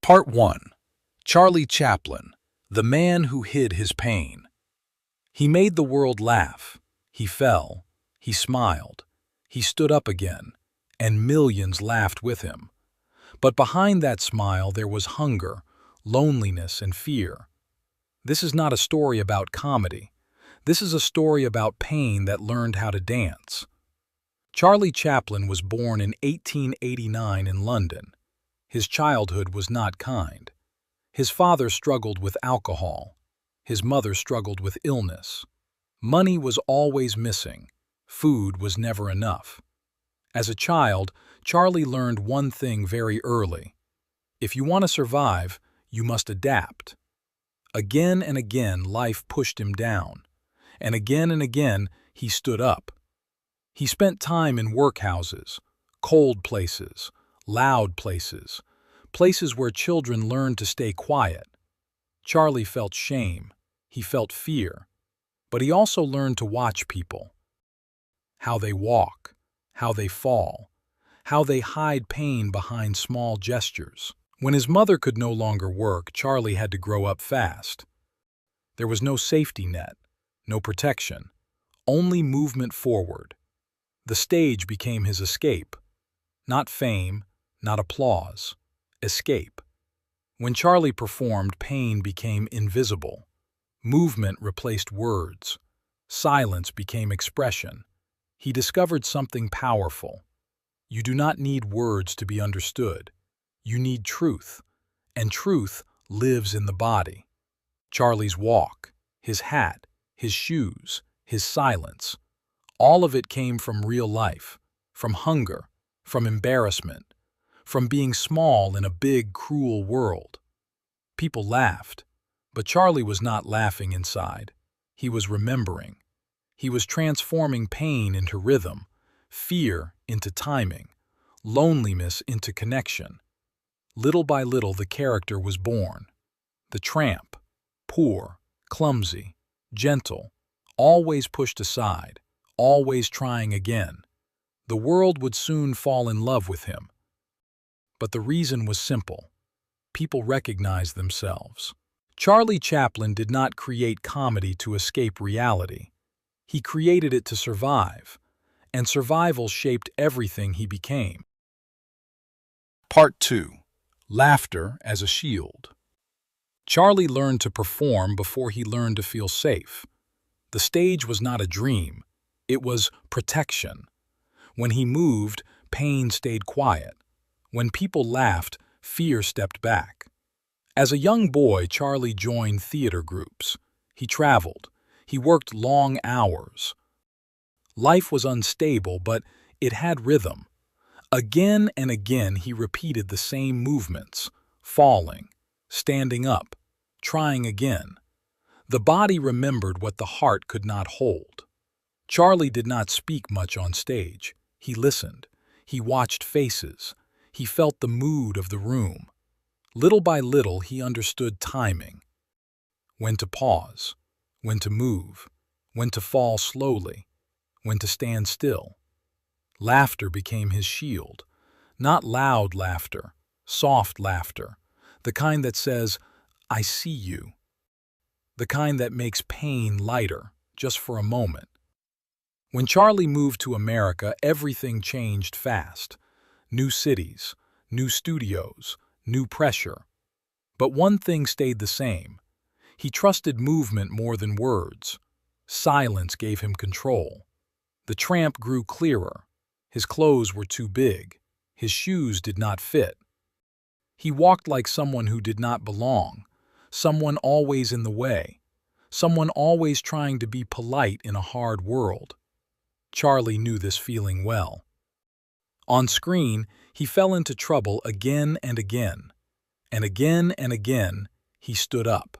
Part 1. Charlie Chaplin, the man who hid his pain. He made the world laugh. He fell. He smiled. He stood up again, and millions laughed with him. But behind that smile there was hunger, loneliness, and fear. This is not a story about comedy. This is a story about pain that learned how to dance. Charlie Chaplin was born in 1889 in London. His childhood was not kind. His father struggled with alcohol. His mother struggled with illness. Money was always missing. Food was never enough. As a child, Charlie learned one thing very early. If you want to survive, you must adapt. Again and again, life pushed him down. And again, he stood up. He spent time in workhouses, cold places, loud places, places where children learned to stay quiet. Charlie felt shame. He felt fear. But he also learned to watch people. How they walk, how they fall, how they hide pain behind small gestures. When his mother could no longer work, Charlie had to grow up fast. There was no safety net, no protection, only movement forward. The stage became his escape. Not fame, not applause. Escape. When Charlie performed, pain became invisible. Movement replaced words. Silence became expression. He discovered something powerful. You do not need words to be understood. You need truth, and truth lives in the body. Charlie's walk, his hat, his shoes, his silence, all of it came from real life, from hunger, from embarrassment, from being small in a big, cruel world. People laughed, but Charlie was not laughing inside. He was remembering. He was transforming pain into rhythm, fear into timing, loneliness into connection. Little by little, the character was born. The tramp, poor, clumsy, gentle, always pushed aside, always trying again. The world would soon fall in love with him. But the reason was simple. People recognized themselves. Charlie Chaplin did not create comedy to escape reality. He created it to survive, and survival shaped everything he became. Part 2. Laughter as a shield. Charlie learned to perform before he learned to feel safe. The stage was not a dream. It was protection. When he moved, pain stayed quiet. When people laughed, fear stepped back. As a young boy, Charlie joined theater groups. He traveled. He worked long hours. Life was unstable, but it had rhythm. Again and again he repeated the same movements, falling, standing up, trying again. The body remembered what the heart could not hold. Charlie did not speak much on stage. He listened. He watched faces. He felt the mood of the room. Little by little he understood timing. When to pause, when to move, when to fall slowly, when to stand still. Laughter became his shield. Not loud laughter, soft laughter, the kind that says, "I see you." The kind that makes pain lighter, just for a moment. When Charlie moved to America, everything changed fast. New cities, new studios, new pressure. But one thing stayed the same. He trusted movement more than words. Silence gave him control. The tramp grew clearer. His clothes were too big. His shoes did not fit. He walked like someone who did not belong, someone always in the way, someone always trying to be polite in a hard world. Charlie knew this feeling well. On screen, he fell into trouble again and again. And again, he stood up.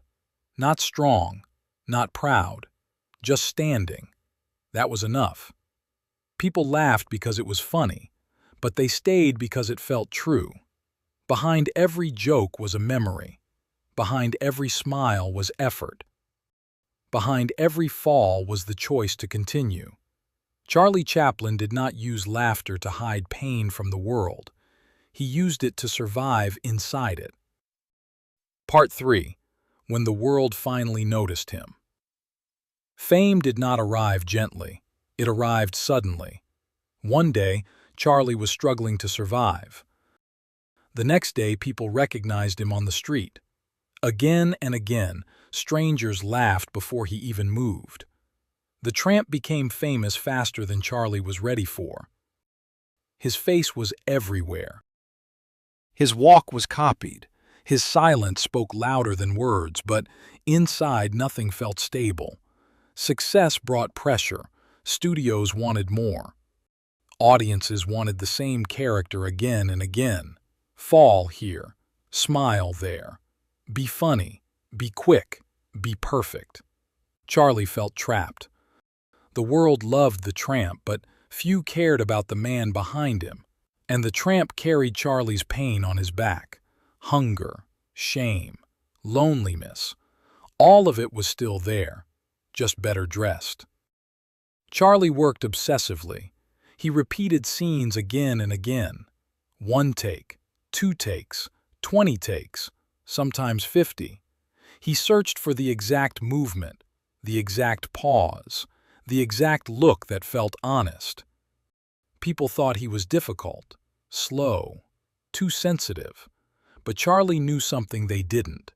Not strong, not proud, just standing. That was enough. People laughed because it was funny, but they stayed because it felt true. Behind every joke was a memory. Behind every smile was effort. Behind every fall was the choice to continue. Charlie Chaplin did not use laughter to hide pain from the world. He used it to survive inside it. Part 3. When the world finally noticed him. Fame did not arrive gently. It arrived suddenly. One day, Charlie was struggling to survive. The next day, people recognized him on the street. Again and again, strangers laughed before he even moved. The tramp became famous faster than Charlie was ready for. His face was everywhere. His walk was copied. His silence spoke louder than words, but inside nothing felt stable. Success brought pressure. Studios wanted more. Audiences wanted the same character again and again. Fall here, smile there. Be funny, be quick, be perfect. Charlie felt trapped. The world loved the tramp, but few cared about the man behind him. And the tramp carried Charlie's pain on his back. Hunger, shame, loneliness. All of it was still there, just better dressed. Charlie worked obsessively. He repeated scenes again and again. 1 take, 2 takes, 20 takes, sometimes 50. He searched for the exact movement, the exact pause, the exact look that felt honest. People thought he was difficult, slow, too sensitive. But Charlie knew something they didn't.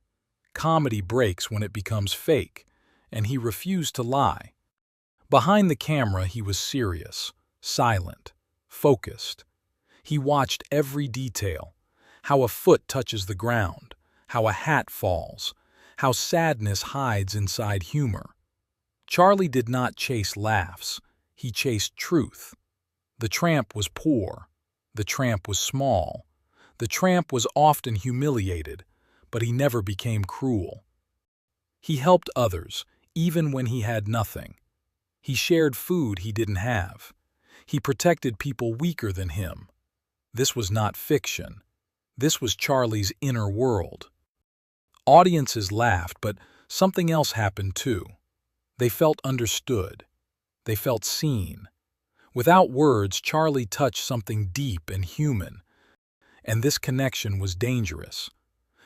Comedy breaks when it becomes fake, and he refused to lie. Behind the camera, he was serious, silent, focused. He watched every detail, how a foot touches the ground, how a hat falls, how sadness hides inside humor. Charlie did not chase laughs, he chased truth. The tramp was poor, the tramp was small, the tramp was often humiliated, but he never became cruel. He helped others, even when he had nothing. He shared food he didn't have. He protected people weaker than him. This was not fiction. This was Charlie's inner world. Audiences laughed, but something else happened too. They felt understood. They felt seen. Without words, Charlie touched something deep and human. And this connection was dangerous.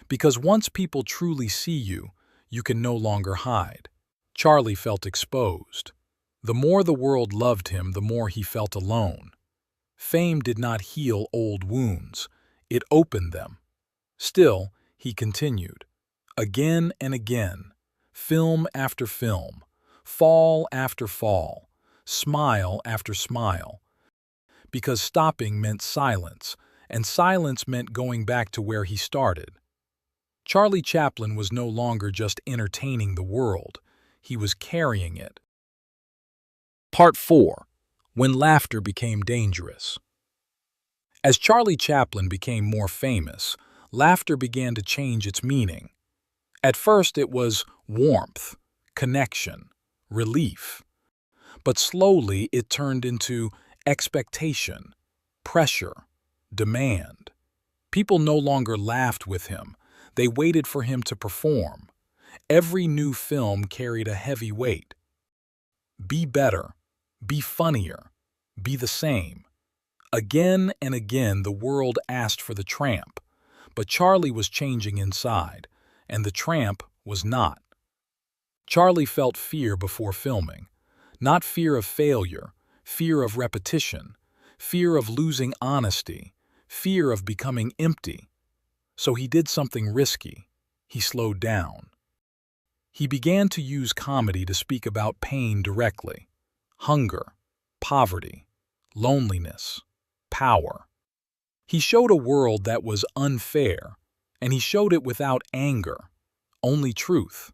Because once people truly see you, you can no longer hide. Charlie felt exposed. The more the world loved him, the more he felt alone. Fame did not heal old wounds. It opened them. Still, he continued. Again and again, film after film, fall after fall, smile after smile. Because stopping meant silence, and silence meant going back to where he started. Charlie Chaplin was no longer just entertaining the world, he was carrying it. Part 4. When laughter became dangerous. As Charlie Chaplin became more famous, laughter began to change its meaning. At first it was warmth, connection, relief. But slowly it turned into expectation, pressure, demand. People no longer laughed with him. They waited for him to perform. Every new film carried a heavy weight. Be better. Be funnier. Be the same. Again and again the world asked for the tramp. But Charlie was changing inside, and the tramp was not. Charlie felt fear before filming. Not fear of failure, fear of repetition, fear of losing honesty, fear of becoming empty. So he did something risky. He slowed down. He began to use comedy to speak about pain directly. Hunger, poverty, loneliness, power. He showed a world that was unfair, and he showed it without anger, only truth.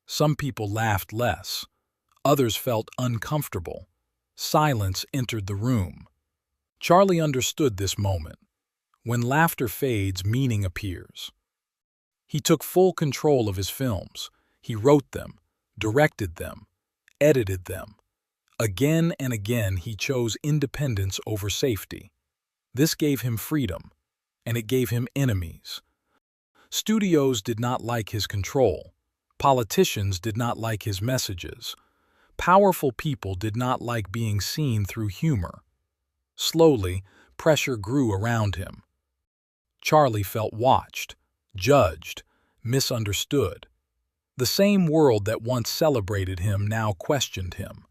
Some people laughed less. Others felt uncomfortable. Silence entered the room. Charlie understood this moment. When laughter fades, meaning appears. He took full control of his films. He wrote them, directed them, edited them. Again and again he chose independence over safety. This gave him freedom, and it gave him enemies. Studios did not like his control. Politicians did not like his messages. Powerful people did not like being seen through humor. Slowly, pressure grew around him. Charlie felt watched, judged, misunderstood. The same world that once celebrated him now questioned him.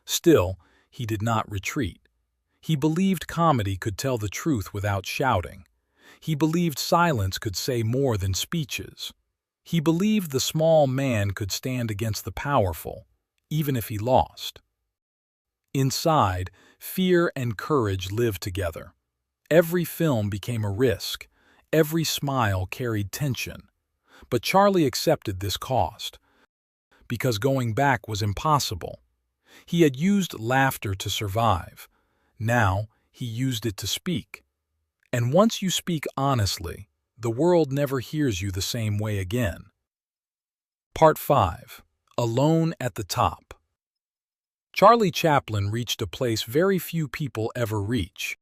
Still, he did not retreat. He believed comedy could tell the truth without shouting. He believed silence could say more than speeches. He believed the small man could stand against the powerful, even if he lost. Inside, fear and courage lived together. Every film became a risk. Every smile carried tension. But Charlie accepted this cost, because going back was impossible. He had used laughter to survive. Now, he used it to speak. And once you speak honestly, the world never hears you the same way again. Part 5. Alone at the Top. Charlie Chaplin reached a place very few people ever reach.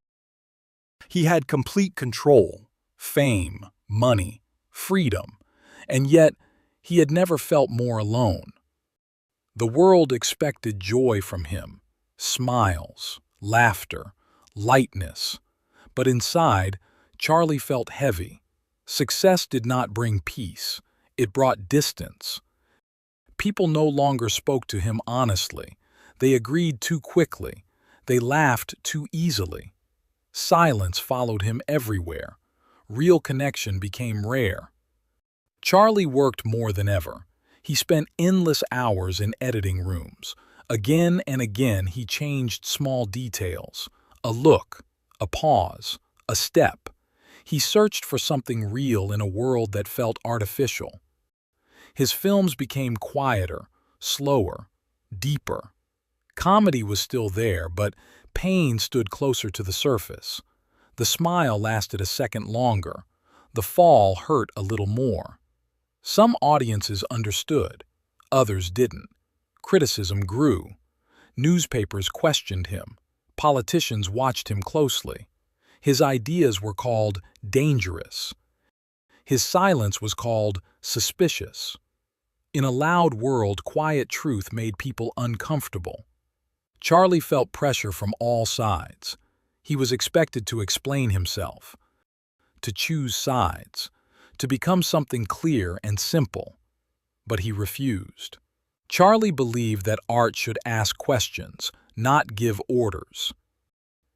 He had complete control, fame, money, freedom, and yet he had never felt more alone. The world expected joy from him, smiles, laughter, lightness. But inside, Charlie felt heavy. Success did not bring peace. It brought distance. People no longer spoke to him honestly. They agreed too quickly. They laughed too easily. Silence followed him everywhere. Real connection became rare. Charlie worked more than ever. He spent endless hours in editing rooms. Again and again he changed small details. A look, a pause, a step. He searched for something real in a world that felt artificial. His films became quieter, slower, deeper. Comedy was still there, but pain stood closer to the surface. The smile lasted a second longer. The fall hurt a little more. Some audiences understood, others didn't. Criticism grew. Newspapers questioned him. Politicians watched him closely. His ideas were called dangerous. His silence was called suspicious. In a loud world, quiet truth made people uncomfortable. Charlie felt pressure from all sides. He was expected to explain himself, to choose sides, to become something clear and simple. But he refused. Charlie believed that art should ask questions, not give orders.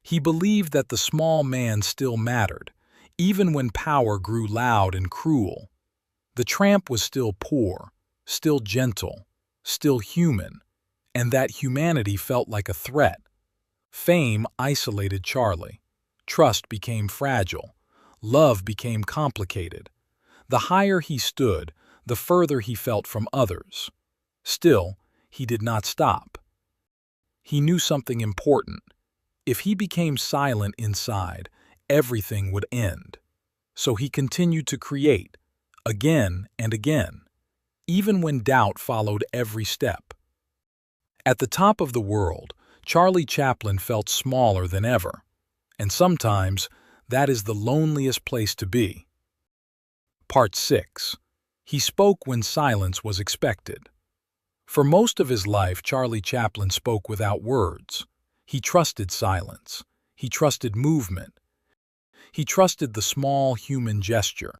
He believed that the small man still mattered, even when power grew loud and cruel. The tramp was still poor, still gentle, still human, and that humanity felt like a threat. Fame isolated Charlie. Trust became fragile. Love became complicated. The higher he stood, the further he felt from others. Still, he did not stop. He knew something important. If he became silent inside, everything would end. So he continued to create, again and again, even when doubt followed every step. At the top of the world, Charlie Chaplin felt smaller than ever, and sometimes that is the loneliest place to be. Part 6. He spoke when silence was expected. For most of his life, Charlie Chaplin spoke without words. He trusted silence. He trusted movement. He trusted the small human gesture.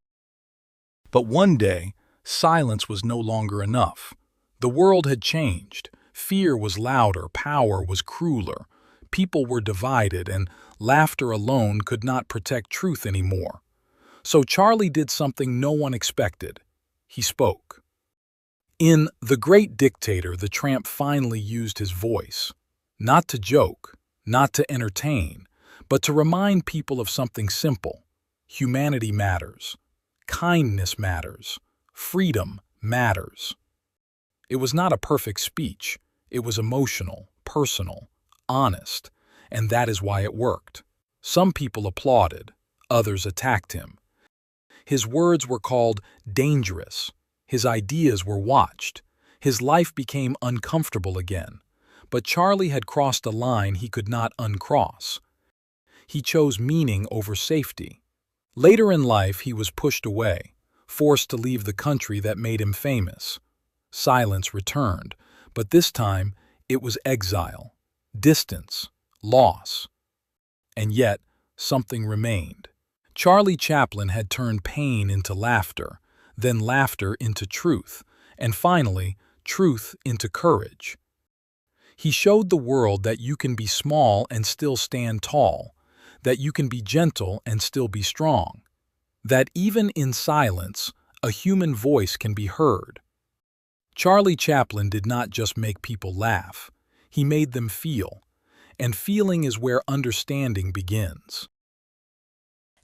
But one day, silence was no longer enough. The world had changed. Fear was louder, power was crueler. People were divided, and laughter alone could not protect truth anymore. So Charlie did something no one expected. He spoke. In The Great Dictator, the tramp finally used his voice. Not to joke, not to entertain, but to remind people of something simple. Humanity matters. Kindness matters. Freedom matters. It was not a perfect speech. It was emotional, personal, honest, and that is why it worked. Some people applauded, others attacked him. His words were called dangerous. His ideas were watched. His life became uncomfortable again. But Charlie had crossed a line he could not uncross. He chose meaning over safety. Later in life, he was pushed away, forced to leave the country that made him famous. Silence returned, but this time it was exile, distance, loss. And yet, something remained. Charlie Chaplin had turned pain into laughter. then laughter into truth, and finally, truth into courage. He showed the world that you can be small and still stand tall, that you can be gentle and still be strong, that even in silence, a human voice can be heard. Charlie Chaplin did not just make people laugh, he made them feel, and feeling is where understanding begins.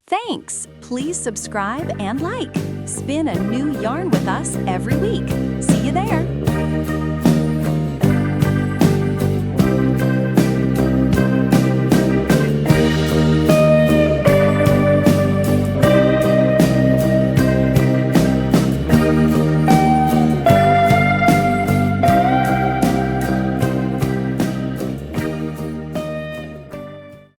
Thanks! Please subscribe and like. Spin a new yarn with us every week. See you there!